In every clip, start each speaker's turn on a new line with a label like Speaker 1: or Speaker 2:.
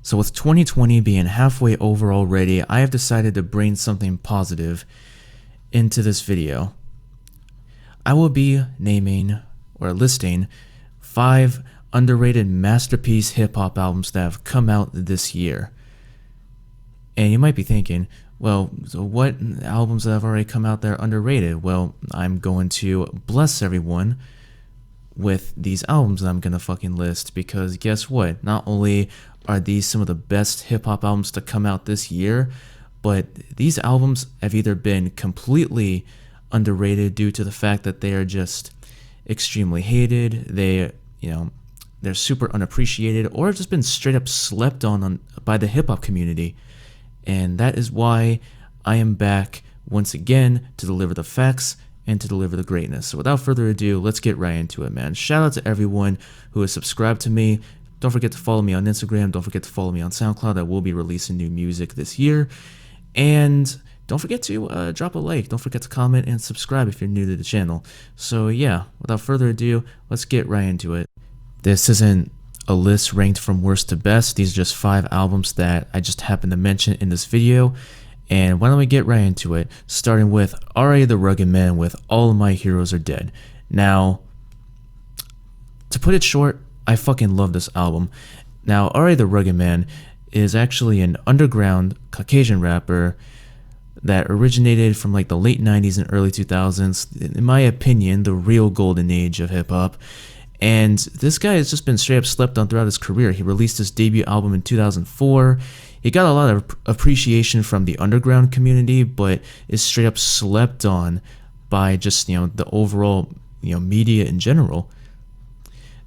Speaker 1: So with 2020 being halfway over already, I have decided to bring something positive into this video. I will be naming or listing 5 underrated masterpiece hip-hop albums that have come out this year. And you might be thinking, well, so what albums that have already come out that are underrated? Well, I'm going to bless everyone with these albums that I'm gonna fucking list, because guess what? Not only are these some of the best hip-hop albums to come out this year, but these albums have either been completely underrated due to the fact that they are just extremely hated, they're super unappreciated, or have just been straight up slept on by the hip-hop community. And that is why I am back once again to deliver the facts and to deliver the greatness. So without further ado, let's get right into it, man. Shout out to everyone who has subscribed to me. Don't forget to follow me on Instagram. Don't forget to follow me on SoundCloud. I will be releasing new music this year. And don't forget to drop a like. Don't forget to comment and subscribe if you're new to the channel. So yeah, without further ado, let's get right into it. This isn't a list ranked from worst to best. These are just 5 albums that I just happened to mention in this video. And why don't we get right into it, starting with R.A. the Rugged Man with All of My Heroes Are Dead. Now, to put it short, I fucking love this album. Now, R.A. the Rugged Man is actually an underground Caucasian rapper that originated from like the late 90s and early 2000s. In my opinion, the real golden age of hip-hop. And this guy has just been straight up slept on throughout his career. He released his debut album in 2004. He got a lot of appreciation from the underground community, but is straight up slept on by just, the overall, media in general.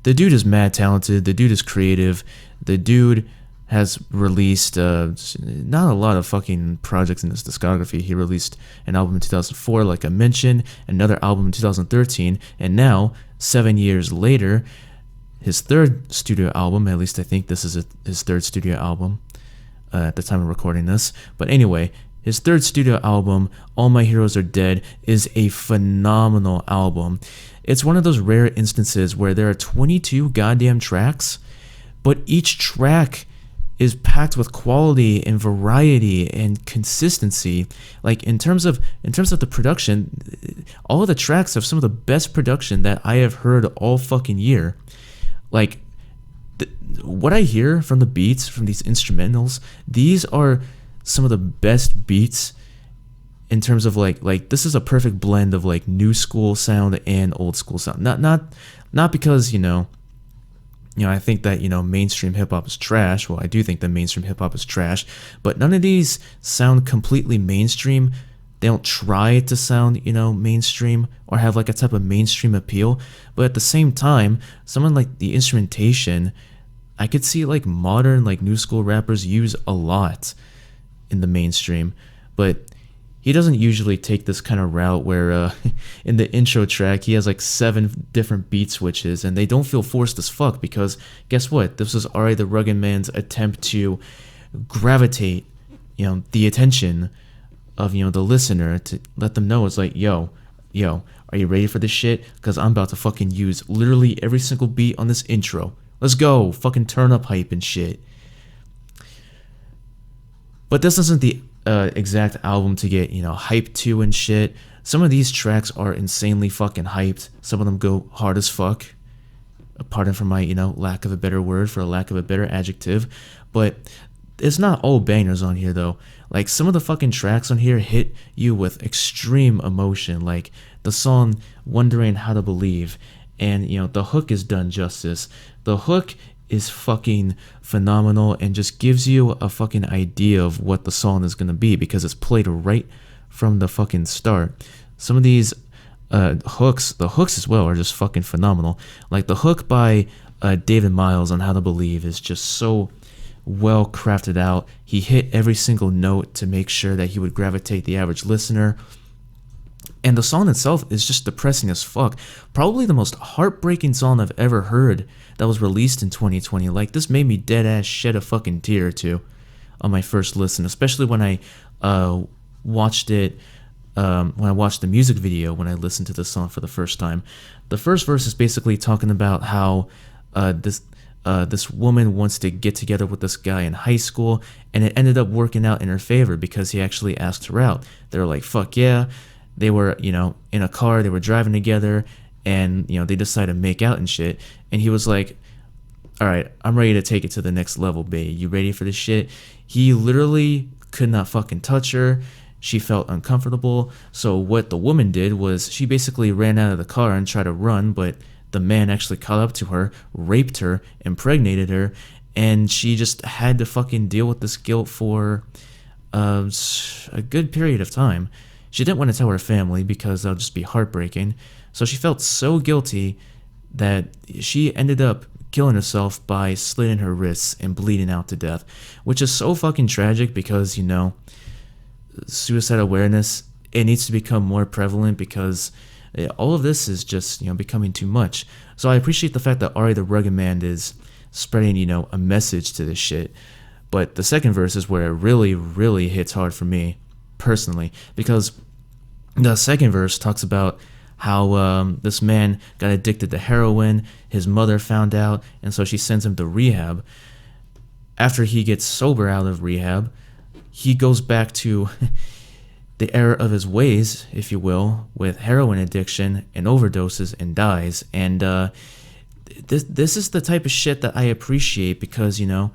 Speaker 1: The dude is mad talented. The dude is creative. The dude has released not a lot of fucking projects in his discography. He released an album in 2004, like I mentioned, another album in 2013, and now, 7 years later, his 3rd studio album, at least I think this is his 3rd studio album at the time of recording this. But anyway, his 3rd studio album, All My Heroes Are Dead, is a phenomenal album. It's one of those rare instances where there are 22 goddamn tracks, but each track is packed with quality and variety and consistency. Like in terms of the production, all of the tracks have some of the best production that I have heard all fucking year. Like what I hear from the beats, from these instrumentals, these are some of the best beats in terms of like this is a perfect blend of like new school sound and old school sound. Not because I think that, mainstream hip-hop is trash. Well, I do think that mainstream hip-hop is trash, but none of these sound completely mainstream. They don't try to sound, mainstream or have like a type of mainstream appeal. But at the same time, someone like the instrumentation, I could see like modern, like new school rappers use a lot in the mainstream. But he doesn't usually take this kind of route where in the intro track he has like 7 different beat switches, and they don't feel forced as fuck, because guess what? This was R.A. the Rugged Man's attempt to gravitate, the attention of, the listener, to let them know it's like, yo, are you ready for this shit? Because I'm about to fucking use literally every single beat on this intro. Let's go, fucking turn up hype and shit. But this isn't the exact album to get, hyped to and shit. Some of these tracks are insanely fucking hyped. Some of them go hard as fuck. Pardon for my, lack of a better word, for a lack of a better adjective. But it's not all bangers on here, though. Like, some of the fucking tracks on here hit you with extreme emotion. Like, the song Wondering How to Believe. And, the hook is done justice. The hook is fucking phenomenal and just gives you a fucking idea of what the song is going to be, because it's played right from the fucking start. Some of these the hooks as well are just fucking phenomenal. Like the hook by David Miles on How to Believe is just so well crafted out. He hit every single note to make sure that he would gravitate the average listener. And the song itself is just depressing as fuck. Probably the most heartbreaking song I've ever heard that was released in 2020. Like, this made me dead ass shed a fucking tear or two on my first listen, especially when I watched it, when I watched the music video, when I listened to the song for the first time. The first verse is basically talking about how this woman wants to get together with this guy in high school, and it ended up working out in her favor because he actually asked her out. They were like, fuck yeah. They were, you know, in a car, they were driving together, and, you know, they decided to make out and shit. And he was like, all right, I'm ready to take it to the next level, babe. You ready for this shit? He literally could not fucking touch her. She felt uncomfortable. So what the woman did was she basically ran out of the car and tried to run, but the man actually caught up to her, raped her, impregnated her, and she just had to fucking deal with this guilt for a good period of time. She didn't want to tell her family because that would just be heartbreaking. So she felt so guilty that she ended up killing herself by slitting her wrists and bleeding out to death, which is so fucking tragic because, you know, suicide awareness, it needs to become more prevalent because all of this is just, you know, becoming too much. So I appreciate the fact that Ari the Rugged Man is spreading, you know, a message to this shit. But the second verse is where it really, really hits hard for me personally, because the second verse talks about how this man got addicted to heroin. His mother found out, and so she sends him to rehab. After he gets sober out of rehab, he goes back to the error of his ways, if you will, with heroin addiction and overdoses and dies. And this is the type of shit that I appreciate because, you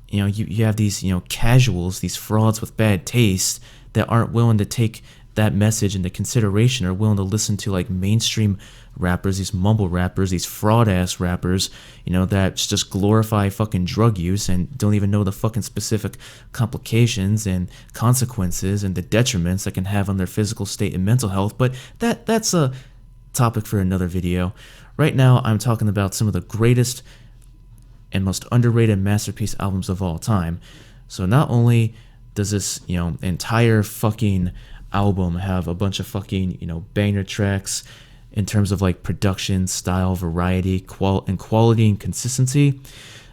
Speaker 1: have these, casuals, these frauds with bad taste that aren't willing to take that message into consideration or willing to listen to like mainstream rappers, these mumble rappers, these fraud ass rappers, that just glorify fucking drug use and don't even know the fucking specific complications and consequences and the detriments that can have on their physical state and mental health. But that's a topic for another video. Right now, I'm talking about some of the greatest and most underrated masterpiece albums of all time. So not only does this, entire fucking album have a bunch of fucking, banger tracks in terms of like production, style, variety, quality and consistency,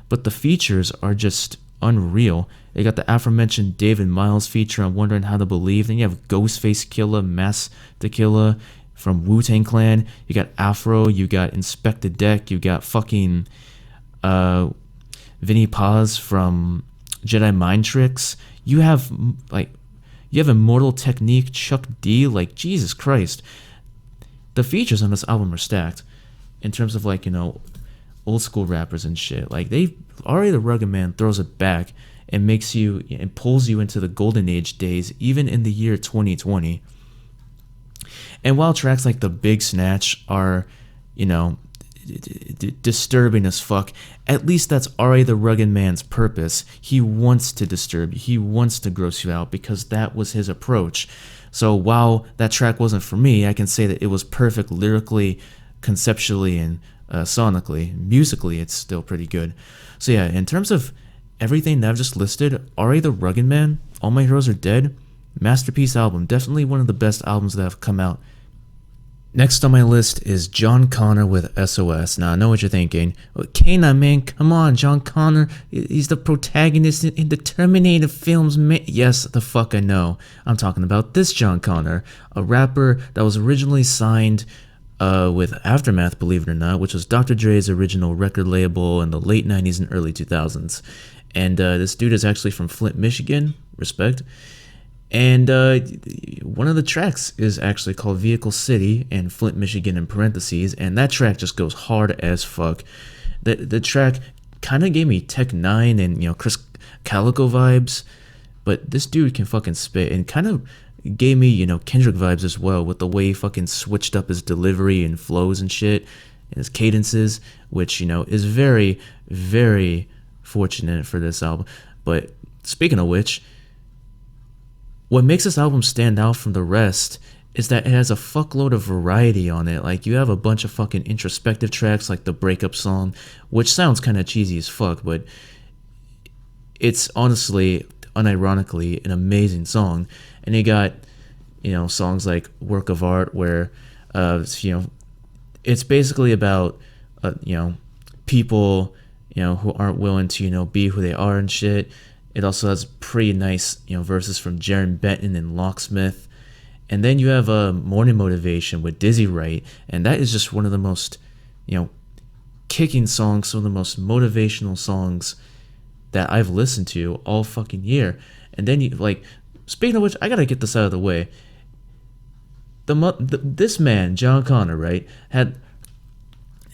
Speaker 1: but the features are just unreal. They got the aforementioned David Miles feature on Wondering How to Believe. Then you have Ghostface Killah, Mass Tequila from Wu-Tang Clan. You got Afro, you got Inspector Deck, you got fucking Vinnie Paz from Jedi Mind Tricks. You have Immortal Technique, Chuck D, like Jesus Christ. The features on this album are stacked in terms of like, old school rappers and shit. Like Ari the Rugged Man throws it back and makes you and pulls you into the golden age days, even in the year 2020. And while tracks like The Big Snatch are, disturbing as fuck, at least that's Ari the Rugged Man's purpose. He wants to disturb you. He wants to gross you out because that was his approach. So while that track wasn't for me, I can say that it was perfect lyrically, conceptually, and sonically. Musically, it's still pretty good. So yeah, in terms of everything that I've just listed, Ari the Rugged Man, All My Heroes Are Dead, masterpiece album. Definitely one of the best albums that have come out. Next on my list is John Connor with SOS. Now, I know what you're thinking. K9, man, come on, John Connor. He's the protagonist in the Terminator films, man. Yes, the fuck I know. I'm talking about this John Connor, a rapper that was originally signed with Aftermath, believe it or not, which was Dr. Dre's original record label in the late 90s and early 2000s. And this dude is actually from Flint, Michigan. Respect. And one of the tracks is actually called Vehicle City and Flint, Michigan in parentheses, and that track just goes hard as fuck. The track kind of gave me Tech 9 and Chris Calico vibes, but this dude can fucking spit, and kind of gave me Kendrick vibes as well with the way he fucking switched up his delivery and flows and shit and his cadences, which is very, very fortunate for this album. But speaking of which, what makes this album stand out from the rest is that it has a fuckload of variety on it. Like, you have a bunch of fucking introspective tracks like the Breakup song, which sounds kind of cheesy as fuck, but it's honestly, unironically, an amazing song. And you got, songs like Work of Art, where, it's basically about, people, who aren't willing to, be who they are and shit. It also has pretty nice, verses from Jaron Benton and Locksmith. And then you have Morning Motivation with Dizzy Wright. And that is just one of the most, kicking songs, some of the most motivational songs that I've listened to all fucking year. And then you like, speaking of which, I gotta get this out of the way. This man, John Connor, right, had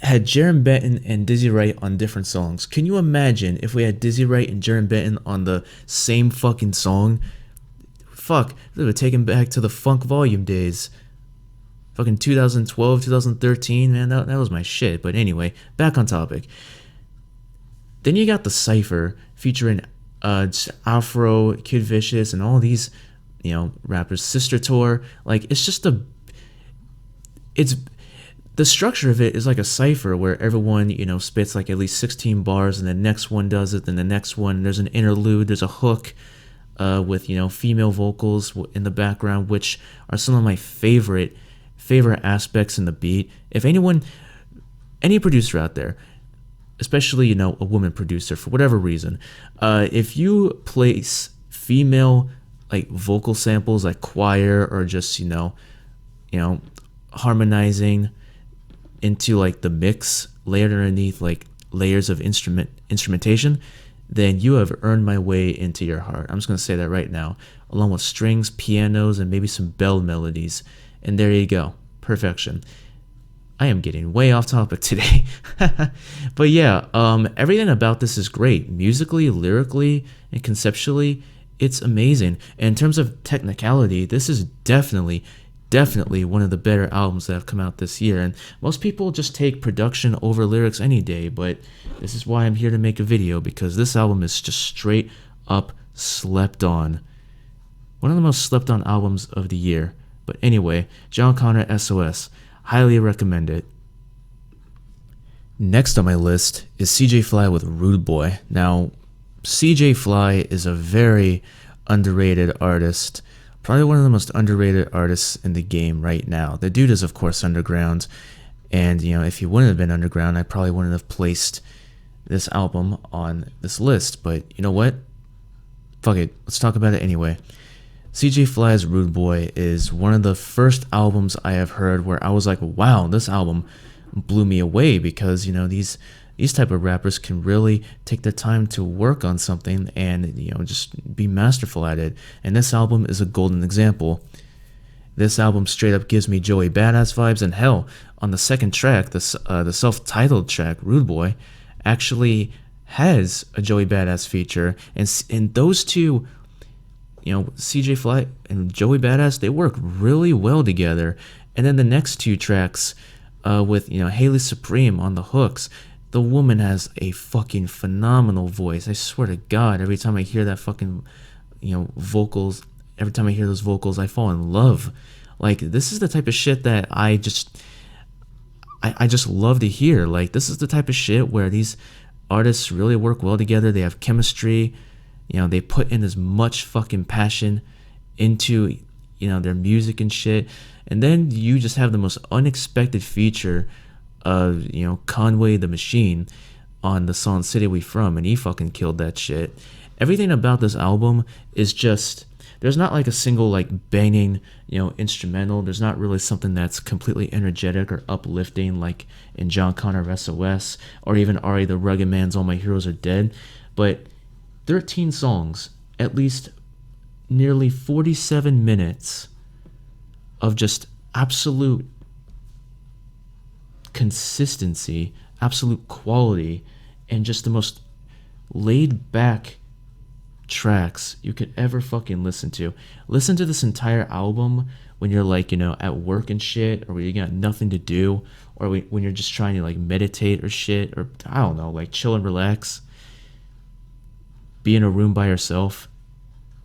Speaker 1: Jaron Benton and Dizzy Wright on different songs. Can you imagine if we had Dizzy Wright and Jaron Benton on the same fucking song? Fuck, they would take him back to the Funk Volume days. Fucking 2012, 2013, man, that was my shit. But anyway, back on topic. Then you got the Cypher featuring Afro, Kid Vicious, and all these, rappers. Sister Tour. Like, it's just the structure of it is like a cipher where everyone, spits like at least 16 bars, and the next one does it, then the next one, there's an interlude, there's a hook with, female vocals in the background, which are some of my favorite aspects in the beat. If any producer out there, especially, a woman producer, for whatever reason, if you place female, like, vocal samples, like choir, or just, harmonizing into, like, the mix layered underneath, like, layers of instrumentation, then you have earned my way into your heart. I'm just going to say that right now, along with strings, pianos, and maybe some bell melodies. And there you go. Perfection. I am getting way off topic today. But yeah, everything about this is great. Musically, lyrically, and conceptually, it's amazing. And in terms of technicality, this is definitely one of the better albums that have come out this year. And most people just take production over lyrics any day, but this is why I'm here to make a video, because this album is just straight up slept on. One of the most slept on albums of the year. But anyway, John Connor SOS. Highly recommend it. Next on my list is CJ Fly with Rudeboy. Now, CJ Fly is a very underrated artist. Probably one of the most underrated artists in the game right now. The dude is, of course, underground. And, if he wouldn't have been underground, I probably wouldn't have placed this album on this list. But you know what? Fuck it. Let's talk about it anyway. CJ Fly's Rudeboy is one of the first albums I have heard where I was like, wow, this album blew me away, because, these type of rappers can really take their time to work on something and, just be masterful at it. And this album is a golden example. This album straight up gives me Joey Badass vibes, and hell, on the second track, the self-titled track, Rudeboy, actually has a Joey Badass feature. And those two, CJ Fly and Joey Badass, they work really well together. And then the next two tracks with, Haley Supreme on the hooks, the woman has a fucking phenomenal voice. I swear to God, every time I hear that fucking, vocals, every time I hear those vocals, I fall in love. Like, this is the type of shit that I just love to hear. Like, this is the type of shit where these artists really work well together. They have chemistry. They put in as much fucking passion into, their music and shit. And then you just have the most unexpected feature of, Conway the Machine on the song City We From, and he fucking killed that shit. Everything about this album is just, there's not like a single like banging, instrumental. There's not really something that's completely energetic or uplifting like in John Connor SOS, or even Ari the Rugged Man's All My Heroes Are Dead. But 13 songs, at least nearly 47 minutes of just absolute consistency, absolute quality, and just the most laid back tracks you could ever fucking listen to. Listen to this entire album when you're like, at work and shit, or when you got nothing to do, or when you're just trying to like meditate or shit, or I don't know, like chill and relax. Be in a room by yourself,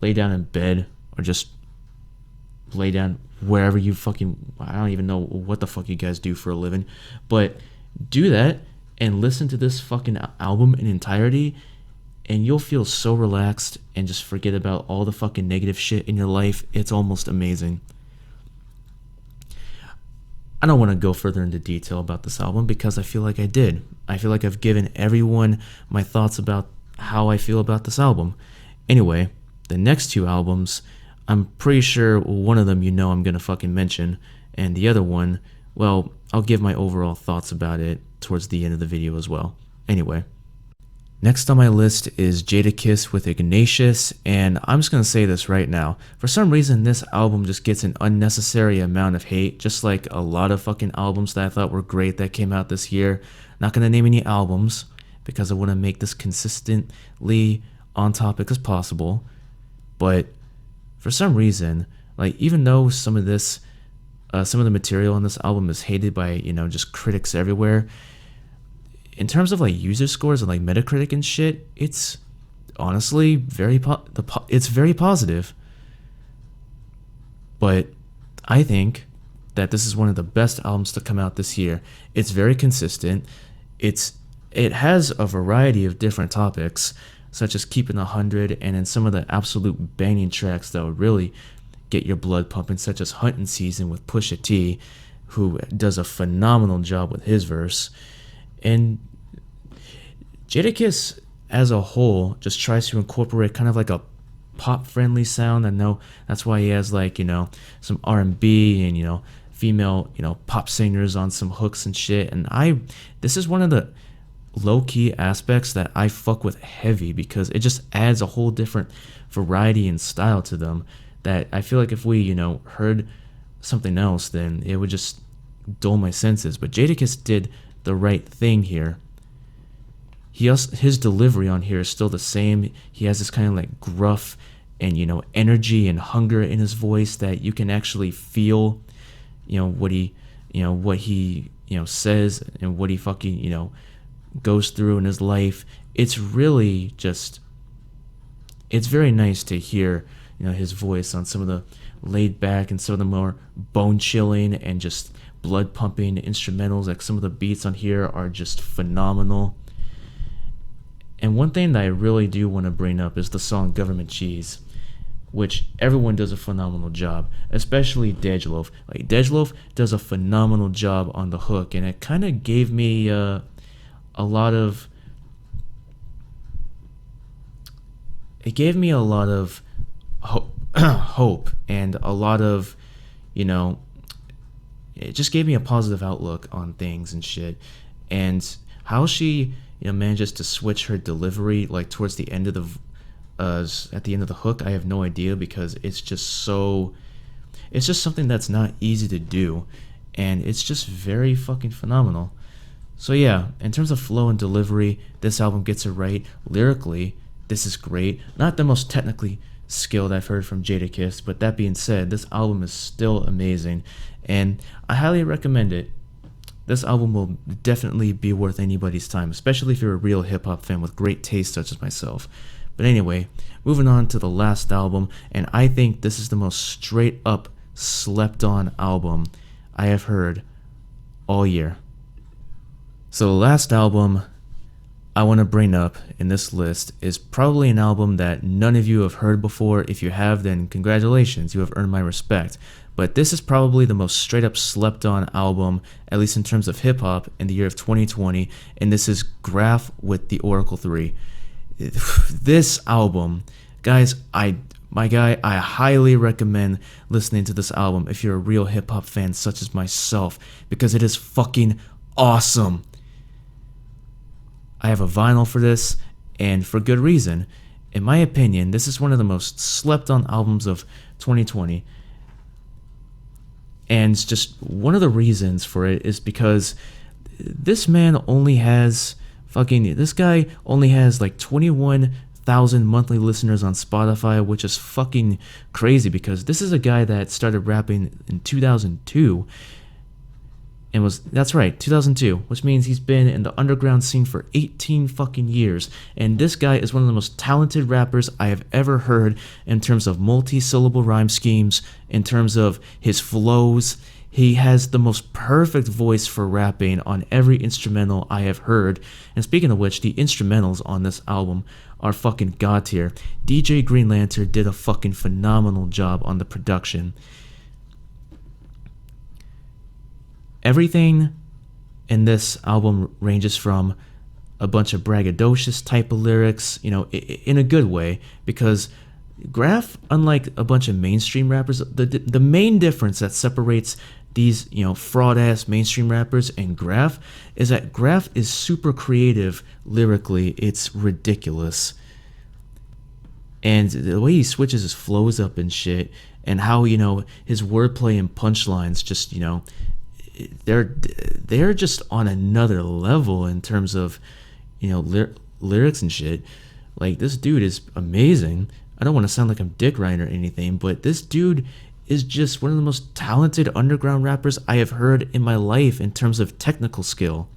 Speaker 1: lay down in bed, or just lay down wherever you fucking, I don't even know what the fuck you guys do for a living, but do that and listen to this fucking album in entirety, and you'll feel so relaxed and just forget about all the fucking negative shit in your life. It's almost amazing. I don't want to go further into detail about this album because I feel like I did. I feel like I've given everyone my thoughts about how I feel about this album. Anyway, the next two albums, I'm pretty sure one of them I'm going to fucking mention, and the other one, well, I'll give my overall thoughts about it towards the end of the video as well. Anyway, next on my list is Jadakiss with Ignatius, and I'm just going to say this right now. For some reason, this album just gets an unnecessary amount of hate, just like a lot of fucking albums that I thought were great that came out this year. Not going to name any albums because I want to make this consistently on topic as possible, but for some reason, like, even though some of the material on this album is hated by, just critics everywhere, in terms of like user scores and like Metacritic and shit, it's honestly very positive. But I think that this is one of the best albums to come out this year. It's very consistent. It has a variety of different topics, such as Keeping 100, and in some of the absolute banging tracks that would really get your blood pumping, such as Hunting Season with Pusha T, who does a phenomenal job with his verse. And Jadakiss as a whole just tries to incorporate kind of like a pop-friendly sound. I know that's why he has like, some R&B and, female, pop singers on some hooks and shit. And this is one of the low-key aspects that I fuck with heavy, because it just adds a whole different variety and style to them that I feel like if we, heard something else, then it would just dull my senses. But Jadakiss did the right thing here. His delivery on here is still the same. He has this kind of like gruff and, energy and hunger in his voice that you can actually feel, what he says and what he fucking, goes through in his life. It's really just, it's very nice to hear, his voice on some of the laid back and some of the more bone chilling and just blood pumping instrumentals. Like some of the beats on here are just phenomenal. And one thing that I really do want to bring up is the song Government Cheese, which everyone does a phenomenal job, especially Dejloaf. Like, Dejloaf does a phenomenal job on the hook, and it kind of gave me a lot of hope and a lot of, it just gave me a positive outlook on things and shit. And how she, manages to switch her delivery like towards the end of the at the end of the hook, I have no idea, because it's just something that's not easy to do, and it's just very fucking phenomenal. So yeah, in terms of flow and delivery, this album gets it right. Lyrically, this is great. Not the most technically skilled I've heard from Jadakiss, but that being said, this album is still amazing, and I highly recommend it. This album will definitely be worth anybody's time, especially if you're a real hip-hop fan with great taste such as myself. But anyway, moving on to the last album, and I think this is the most straight-up slept-on album I have heard all year. So the last album I want to bring up in this list is probably an album that none of you have heard before. If you have, then congratulations, you have earned my respect. But this is probably the most straight up slept on album, at least in terms of hip hop, in the year of 2020, and this is Graph with the Oracle 3. This album, guys, I highly recommend listening to this album if you're a real hip hop fan such as myself, because it is fucking awesome. I have a vinyl for this, and for good reason. In my opinion, this is one of the most slept on albums of 2020. And just one of the reasons for it is because this guy only has like 21,000 monthly listeners on Spotify, which is fucking crazy, because this is a guy that started rapping in 2002 and that's right, 2002, which means he's been in the underground scene for 18 fucking years. And this guy is one of the most talented rappers I have ever heard in terms of multi-syllable rhyme schemes, in terms of his flows. He has the most perfect voice for rapping on every instrumental I have heard. And speaking of which, the instrumentals on this album are fucking god tier. DJ Green Lantern did a fucking phenomenal job on the production. Everything in this album ranges from a bunch of braggadocious type of lyrics, in a good way, because Graph, unlike a bunch of mainstream rappers, the main difference that separates these, fraud ass mainstream rappers and Graph is that Graph is super creative lyrically. It's ridiculous. And the way he switches his flows up and shit, and how, his wordplay and punchlines just, they're just on another level in terms of, lyrics and shit. Like, this dude is amazing. I don't want to sound like I'm Dick Ryan or anything, but this dude is just one of the most talented underground rappers I have heard in my life in terms of technical skill.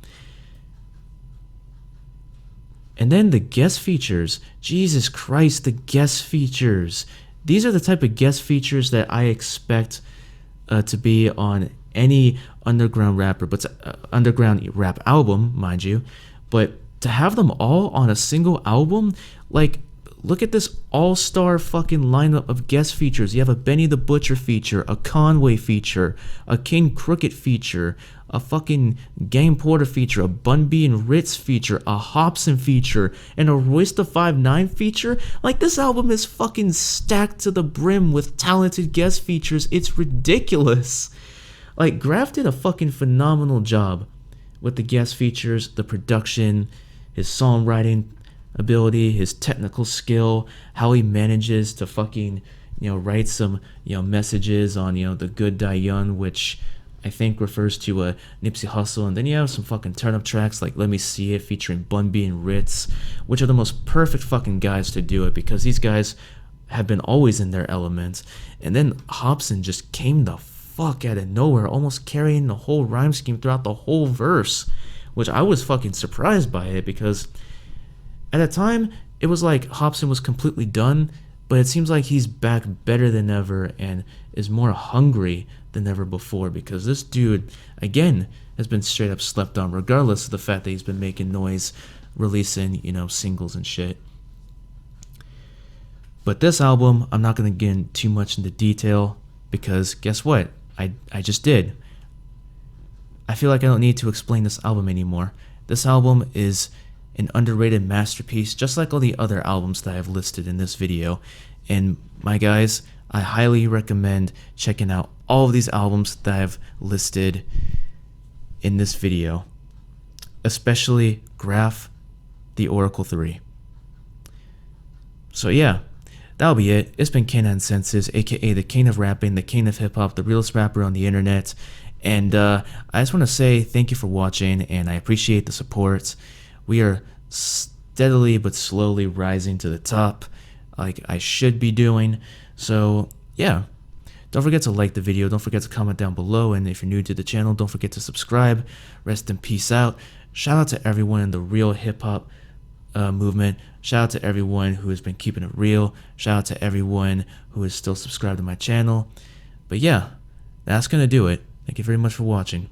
Speaker 1: And then the guest features. Jesus Christ, the guest features. These are the type of guest features that I expect to be on any underground rapper, but underground rap album, mind you. But to have them all on a single album, like, look at this all-star fucking lineup of guest features. You have a Benny the Butcher feature, a Conway feature, a King Crooked feature, a fucking Game Porter feature, a Bun B and Ritz feature, a Hobson feature, and a Royce da 5'9" feature. Like, this album is fucking stacked to the brim with talented guest features. It's ridiculous. Like, Graph did a fucking phenomenal job with the guest features, the production, his songwriting ability, his technical skill, how he manages to fucking, write some, messages on, the Good Die Young, which I think refers to a Nipsey Hussle. And then you have some fucking turn-up tracks like Let Me See It featuring Bun B and Ritz, which are the most perfect fucking guys to do it, because these guys have been always in their element. And then Hobson just came the fuck out of nowhere, almost carrying the whole rhyme scheme throughout the whole verse, which I was fucking surprised by it, because at the time, it was like Hobson was completely done, but it seems like he's back better than ever and is more hungry than ever before, because this dude, again, has been straight up slept on, regardless of the fact that he's been making noise, releasing, singles and shit. But this album, I'm not going to get too much into detail, because guess what? I just did. I feel like I don't need to explain this album anymore. This album is an underrated masterpiece, just like all the other albums that I've listed in this video. And my guys, I highly recommend checking out all of these albums that I've listed in this video, especially Graph, The Oracle 3. So yeah, that'll be it. It's been K9 Senses, aka the king of rapping, the king of hip-hop, the realest rapper on the internet. And I just want to say thank you for watching, and I appreciate the support. We are steadily but slowly rising to the top, like I should be doing. So yeah, don't forget to like the video, don't forget to comment down below, and if you're new to the channel, don't forget to subscribe. Rest in peace out. Shout out to everyone in the real hip-hop movement. Shout out to everyone who has been keeping it real. Shout out to everyone who is still subscribed to my channel. But yeah, that's gonna do it. Thank you very much for watching.